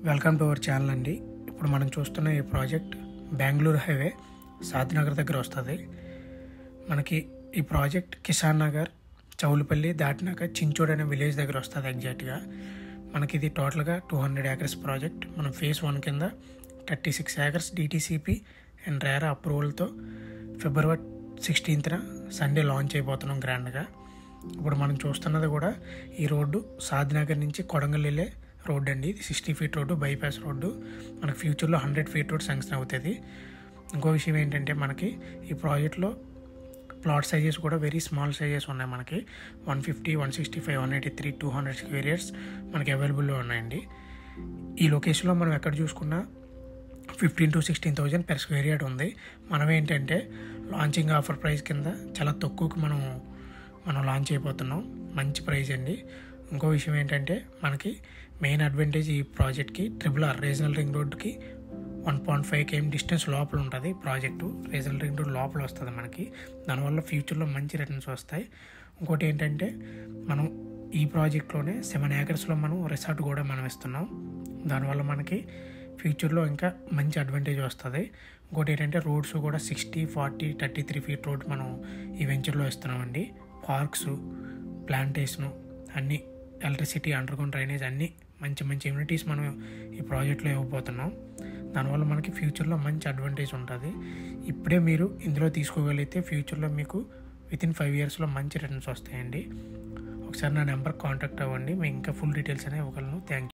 Welcome to our channel అండి. ఇప్పుడు మనం చూస్తున్న ఈ ప్రాజెక్ట్ బెంగళూరు హైవే సాద్నగర్ దగ్గర వస్తుంది. మనకి ఈ ప్రాజెక్ట్ కిసాన్ నగర్ చౌలుపల్లి దాటినాక చించోడ్ అనే విలేజ్ దగ్గర వస్తుంది. ఎగ్జాక్ట్గా మనకి ఇది టోటల్గా 200 acres ప్రాజెక్ట్. మనం ఫేజ్ 1 కింద 36 acres DTCP అండ్ రేరా అప్రూవల్తో February 16th సండే లాంచ్ అయిపోతున్నాం గ్రాండ్గా. ఇప్పుడు మనం చూస్తున్నది కూడా ఈ రోడ్డు సాద్నగర్ నుంచి కొడంగల్ వెళ్ళే రోడ్డు అండి. ఇది 60 feet రోడ్డు, బైపాస్ రోడ్డు. మనకి ఫ్యూచర్లో 100 feet రోడ్ శాంక్షన్ అవుతుంది. ఇంకో విషయం ఏంటంటే మనకి ఈ ప్రాజెక్ట్లో ప్లాట్ సైజెస్ కూడా వెరీ స్మాల్ సైజెస్ ఉన్నాయి. మనకి 150, 165, 183, 200 square yards మనకి అవైలబుల్లో ఉన్నాయండి. ఈ లొకేషన్లో మనం ఎక్కడ చూసుకున్నా 15,000 to 16,000 per square yard ఉంది. మనం ఏంటంటే లాంచింగ్ ఆఫర్ ప్రైస్ కింద చాలా తక్కువకి మనం లాంచ్ అయిపోతున్నాం. మంచి ప్రైస్ అండి. ఇంకో విషయం ఏంటంటే మనకి మెయిన్ అడ్వాంటేజ్ ఈ ప్రాజెక్ట్కి RRR రీజనల్ రింగ్ రోడ్కి 1.5 km డిస్టెన్స్ లోపల ఉంటుంది ప్రాజెక్టు. రీజనల్ రింగ్ రోడ్ లోపల వస్తుంది మనకి. దానివల్ల ఫ్యూచర్లో మంచి రిటర్న్స్ వస్తాయి. ఇంకోటి ఏంటంటే మనం ఈ ప్రాజెక్ట్లోనే 7 acresలో మనం రిసార్ట్ కూడా మనం ఇస్తున్నాం. దానివల్ల మనకి ఫ్యూచర్లో ఇంకా మంచి అడ్వాంటేజ్ వస్తుంది. ఇంకోటి ఏంటంటే రోడ్స్ కూడా 60, 40, 33 feet రోడ్ మనం ఈ వెంచర్లో ఇస్తున్నామండి. పార్క్స్, ప్లాంటేషను, అన్నీ ఎలక్ట్రిసిటీ, అండర్గ్రౌండ్ డ్రైనేజ్ అన్నీ మంచి ఇమ్యూనిటీస్ మనం ఈ ప్రాజెక్ట్లో ఇవ్వబోతున్నాం. దానివల్ల మనకి ఫ్యూచర్లో మంచి అడ్వాంటేజ్ ఉంటుంది. ఇప్పుడే మీరు ఇందులో తీసుకోగలిగితే ఫ్యూచర్లో మీకు within 5 yearsలో మంచి రిటర్న్స్ వస్తాయండి. ఒకసారి నా నెంబర్ కాంటాక్ట్ అవ్వండి. మీకు ఇంకా ఫుల్ డీటెయిల్స్ అనేవి ఇవ్వగలను. Thank you.